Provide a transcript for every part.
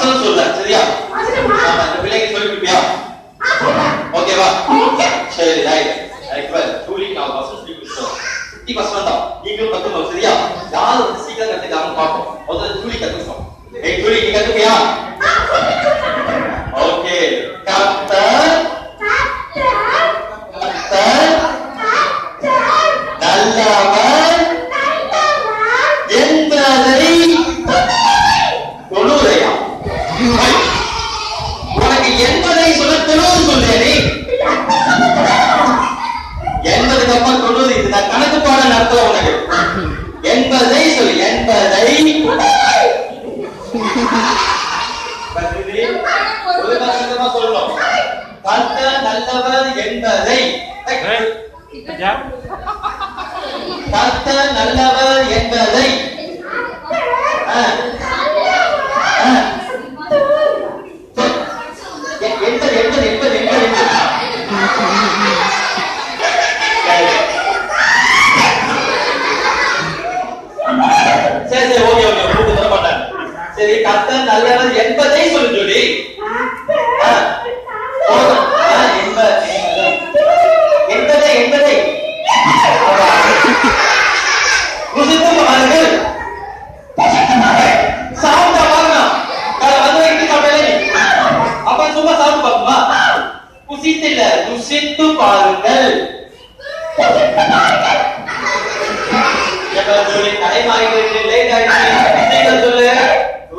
வசனம் சொல்றேன், சரியா? ஆமா, இந்த பிள்ளைக்கு சொல்லி கொடுப்பியா? ஓகேவா? சரி, ரைட். இப்ப ஜூலி நான் வசனம் சொல்லி கொடுத்தோம். 50% தான். நீங்களும் கத்துக்கணும், சரியா? யார் வந்து சீக்கிரம் கத்துக்காம பார்ப்போம். முதல்ல ஜூலி கத்துக்கணும். ஜூலி நீ கத்துக்கியா? ஓகே. கர்த்தர் நல்லவர் என்பதை தொழுதையா? உனக்கு என்பதை சொல்ல தொழுவது சொல்றேன். என்பதுக்கு அப்புறம் தொழுவது, இது நான் கணக்கு பாட நடத்தல உனக்கு. என்பதை சொல்லு, என்பதை சொல்லணும். கர்த்தர் நல்லவர் என்பதை, கர்த்தர் நல்லவர் என்பதை சரி சரி ஓகே ஓகே மூணு தடவை பண்ணேன். சரி, கர்த்தர் நல்லவர் என்பதை சொல்லு ஜூலி. என்பதை என்பதை ருசித்து பாருங்கள். சாப்பிட்டா பாருங்க, வந்து வைத்து சாப்பிடல. அப்ப சும்மா சாப்பிட்டு பாருமா? ருசித்து இல்ல, ருசித்து பாருங்கள். டைம் ஆகிடுச்சு, லேட் ஆகிடுச்சு. சொல்லு,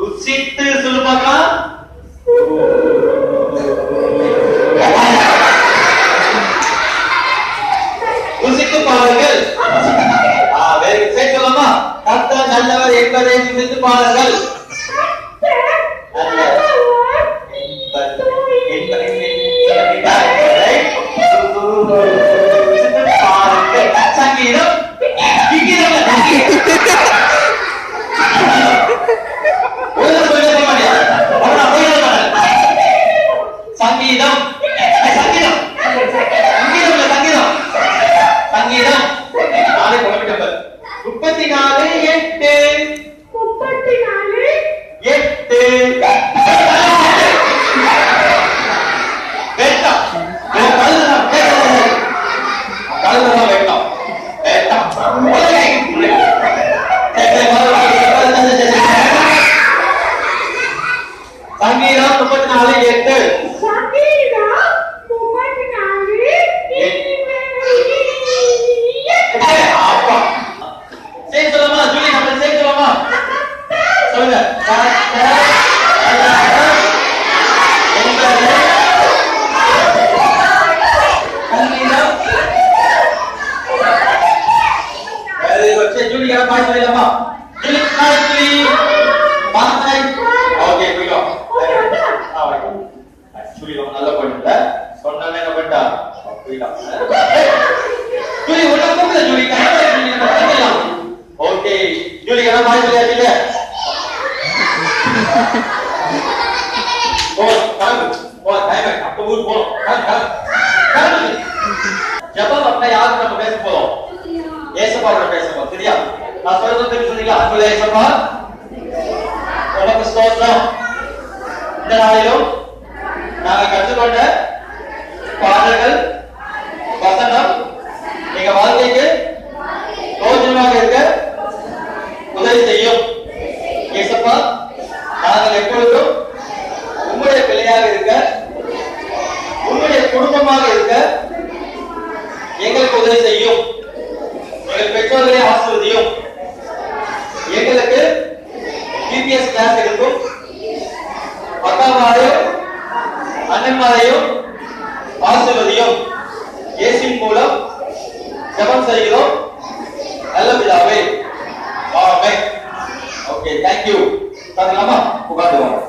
ருசித்து சொல்லு பார்க்கலாம். ருசித்து பாருங்கள். வேறு சரி சொல்லலாமா? கர்த்தர் நல்லவர் என்பதை ருசித்து பாருங்கள். சங்கீதம் சங்கீதம் சங்கீதம் சங்கீதம் சங்கீதம் 34:8 சரி சொல்லலாமா? ஜூலி நம்ம சரி சொல்லலாமா? சொல்லுங்க. ஜூலி யாரா பாய் சொல்லலாமா? ஜூலி பாய் ஜூலி பாய். ஓகே போய்டோம். ஜூலி ரொம்ப நல்ல போயிடுல. சொன்னானே என்ன பண்ணிட்டா? போய்டா. ஜூலி ஒண்ணு கூப்பிடு ஜூலி. ஜூலி நம்ம பண்ணலாம். ஓகே ஜூலி யாரா பாய் சொல்லியாச்சுல? ஓ காது ஓ டைம் அப்ப ஊர் போறோம். காது ஜெபம் அப்ப யாருக்கு நம்ம பேச போறோம்? ஏசப்பாவோட பேச போறோம், சரியா? நான் சொல்றது தெரிஞ்சு சொன்னீங்களா? அன்புள்ள ஏசப்பா, உமக்கு ஸ்தோத்திரம். இந்த நாளிலும் நாங்க கற்றுக்கொண்ட பாடல்கள், வசனம் எங்க வாழ்க்கைக்கு பிரயோஜனமாக இருக்க உதவி செய்யும். ஏசப்பா, நாங்கள் எப்பொழுதும் உங்களுடைய பிள்ளையாக இருக்க, உங்களுடைய குடும்பமாக இருக்க எங்களுக்கு உதவி செய்யும். எங்கள் பெற்றோர்களை ஆசீர்வதியும். எங்களுக்கு பிபிஎஸ் கிளாஸ் இருக்கும் அக்காமாரையும் அண்ணன்மாரையும் ஆசீர்வதியும். இயேசுவின் மூலம் ஜெபம் செய்கிறோம் நல்ல பிதாவே, ஆமென். Okay, thank you. பார்க்கலாமா? உட்கார்ந்து வாங்க.